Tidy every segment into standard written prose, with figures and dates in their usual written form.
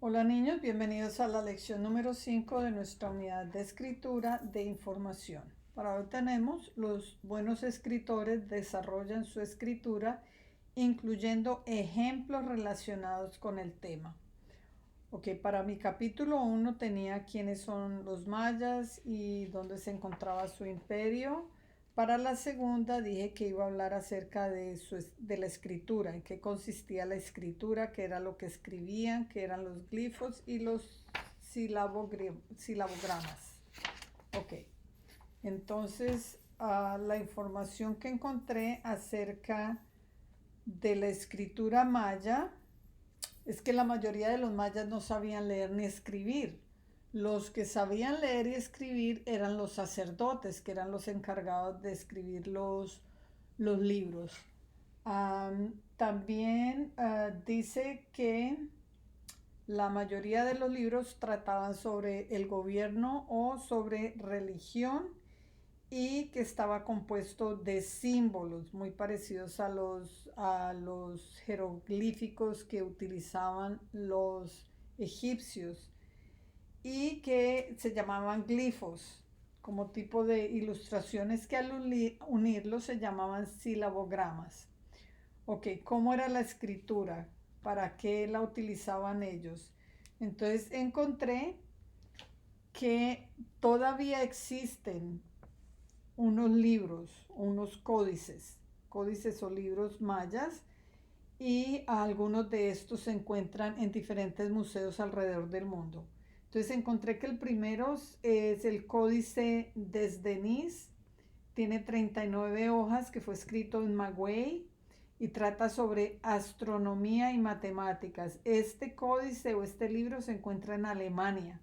Hola niños, bienvenidos a la lección número 5 de nuestra unidad de escritura de información. Para hoy tenemos los buenos escritores desarrollan su escritura incluyendo ejemplos relacionados con el tema. Ok, para mi capítulo 1 tenía quiénes son los mayas y dónde se encontraba su imperio. Para la segunda dije que iba a hablar acerca de la escritura, en qué consistía la escritura, qué era lo que escribían, qué eran los glifos y los silabogramas. Ok, entonces la información que encontré acerca de la escritura maya es que la mayoría de los mayas no sabían leer ni escribir. Los que sabían leer y escribir eran los sacerdotes, que eran los encargados de escribir los libros. También dice que la mayoría de los libros trataban sobre el gobierno o sobre religión y que estaba compuesto de símbolos muy parecidos a los jeroglíficos que utilizaban los egipcios y que se llamaban glifos, como tipo de ilustraciones que al unirlos se llamaban silabogramas. Ok, ¿cómo era la escritura? ¿Para qué la utilizaban ellos? Entonces encontré que todavía existen unos libros, unos códices o libros mayas, y algunos de estos se encuentran en diferentes museos alrededor del mundo. Entonces encontré que el primero es el Códice Desdenis, tiene 39 hojas, que fue escrito en Magüey y trata sobre astronomía y matemáticas. Este códice o este libro se encuentra en Alemania.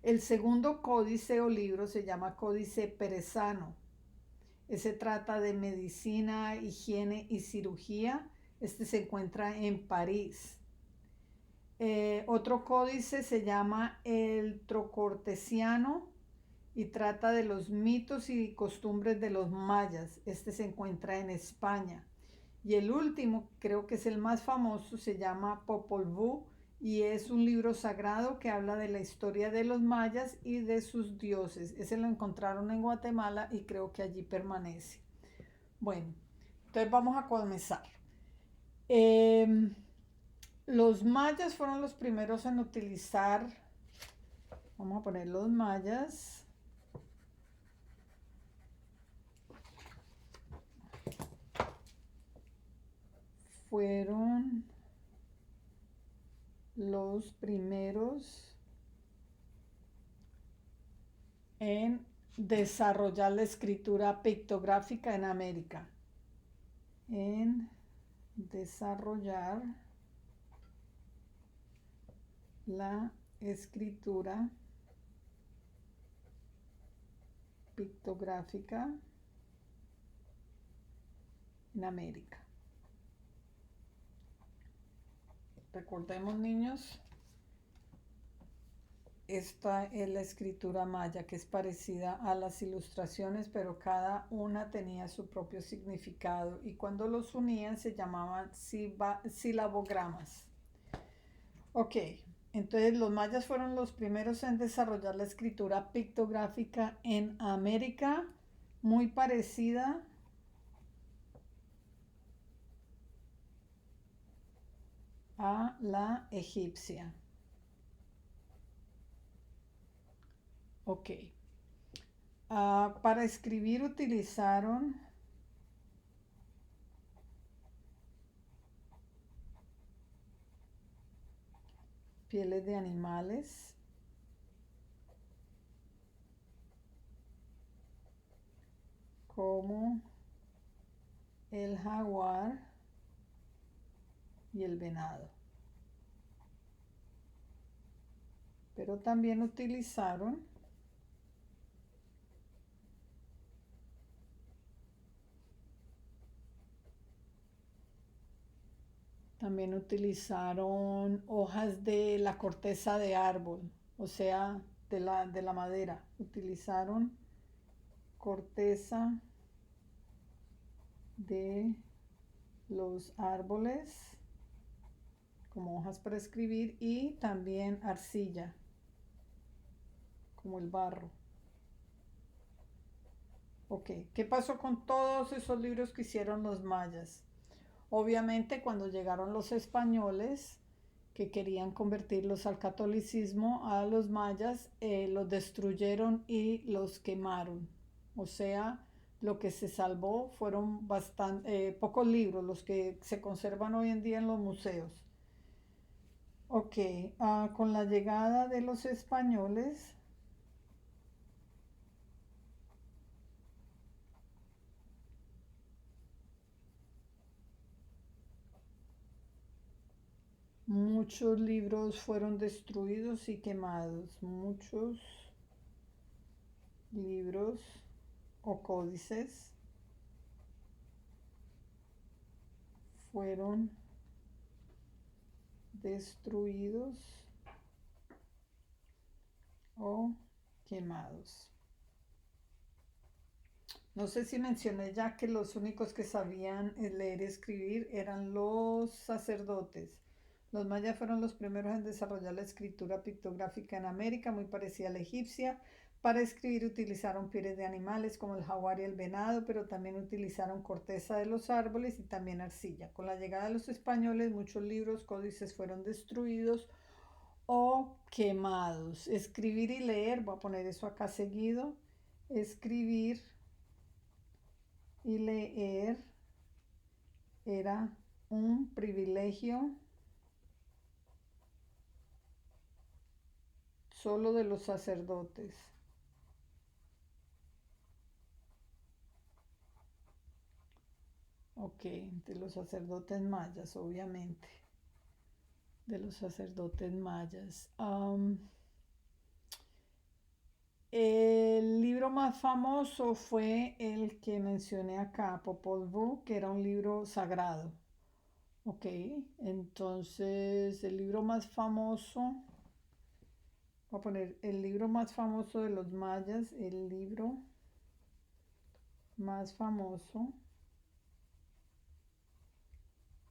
El segundo códice o libro se llama Códice Perezano. Ese trata de medicina, higiene y cirugía. Este se encuentra en París. Otro códice se llama el Trocortesiano y trata de los mitos y costumbres de los mayas. Este se encuentra en España. Y el último, creo que es el más famoso, se llama Popol Vuh y es un libro sagrado que habla de la historia de los mayas y de sus dioses. Ese lo encontraron en Guatemala y creo que allí permanece. Bueno, entonces vamos a comenzar. Eh, los mayas fueron los primeros en utilizar, vamos a poner los mayas, fueron los primeros en desarrollar la escritura pictográfica en América. En desarrollar la escritura pictográfica en América. Recordemos, niños, esta es la escritura maya, que es parecida a las ilustraciones, pero cada una tenía su propio significado y cuando los unían se llamaban silabogramas. Ok, entonces los mayas fueron los primeros en desarrollar la escritura pictográfica en América, muy parecida a la egipcia. Ok. Para escribir utilizaron pieles de animales, como el jaguar y el venado. Pero también utilizaron hojas de la corteza de árbol, o sea, de la madera. Utilizaron corteza de los árboles como hojas para escribir y también arcilla, como el barro. Ok, ¿qué pasó con todos esos libros que hicieron los mayas? Obviamente cuando llegaron los españoles que querían convertirlos al catolicismo, a los mayas, los destruyeron y los quemaron. O sea, lo que se salvó fueron pocos libros, los que se conservan hoy en día en los museos. Ok, con la llegada de los españoles, muchos libros fueron destruidos y quemados. Muchos libros o códices fueron destruidos o quemados. No sé si mencioné ya que los únicos que sabían leer y escribir eran los sacerdotes. Los mayas fueron los primeros en desarrollar la escritura pictográfica en América, muy parecida a la egipcia. Para escribir utilizaron pieles de animales como el jaguar y el venado, pero también utilizaron corteza de los árboles y también arcilla. Con la llegada de los españoles, muchos libros, códices fueron destruidos o quemados. Escribir y leer, voy a poner eso acá seguido. Escribir y leer era un privilegio solo de los sacerdotes. Ok, de los sacerdotes mayas, obviamente. De los sacerdotes mayas. El libro más famoso fue el que mencioné acá, Popol Vuh, que era un libro sagrado. Ok, entonces el libro más famoso, voy a poner el libro más famoso de los mayas, el libro más famoso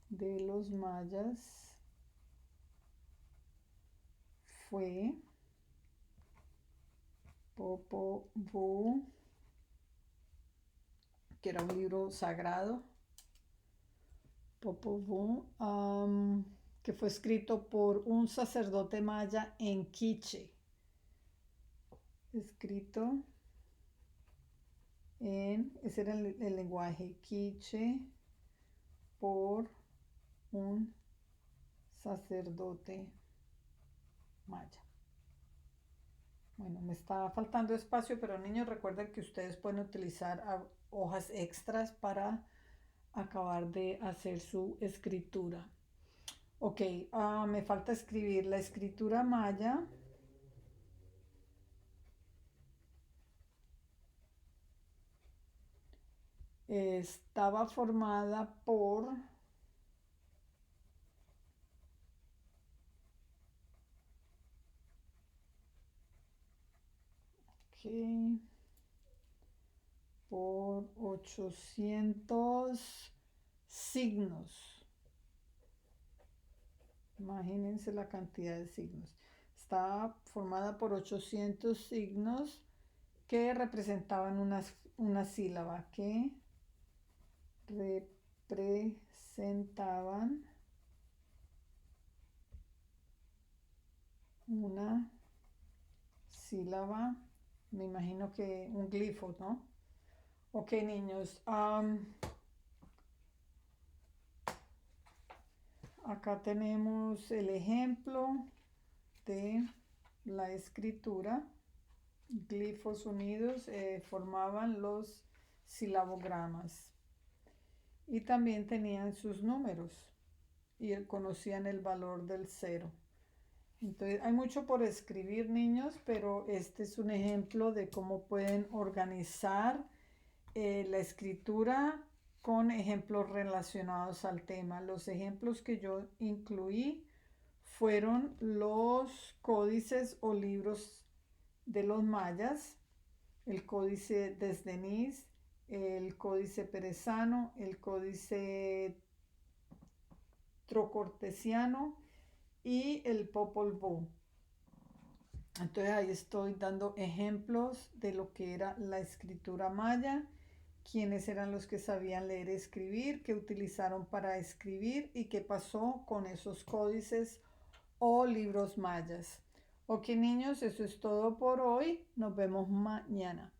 de los mayas fue Popol Vuh, que era un libro sagrado. Popol Vuh, que fue escrito por un sacerdote maya en quiche. Escrito ese era el lenguaje quiche por un sacerdote maya. Bueno, me está faltando espacio, pero niños, recuerden que ustedes pueden utilizar hojas extras para acabar de hacer su escritura. Ok, me falta escribir la escritura maya. Estaba formada por por 800 signos. Imagínense la cantidad de signos. Está formada por 800 signos que representaban una sílaba, que representaban una sílaba, me imagino que un glifo, ¿no? Ok, niños, acá tenemos el ejemplo de la escritura. Glifos unidos formaban los silabogramas y también tenían sus números y conocían el valor del cero. Entonces hay mucho por escribir, niños, pero este es un ejemplo de cómo pueden organizar la escritura con ejemplos relacionados al tema. Los ejemplos que yo incluí fueron los códices o libros de los mayas, el códice Desdenis, el códice perezano, el códice trocortesiano y el Popol Vuh. Entonces ahí estoy dando ejemplos de lo que era la escritura maya, quiénes eran los que sabían leer y escribir, qué utilizaron para escribir y qué pasó con esos códices o libros mayas. Ok, niños, eso es todo por hoy. Nos vemos mañana.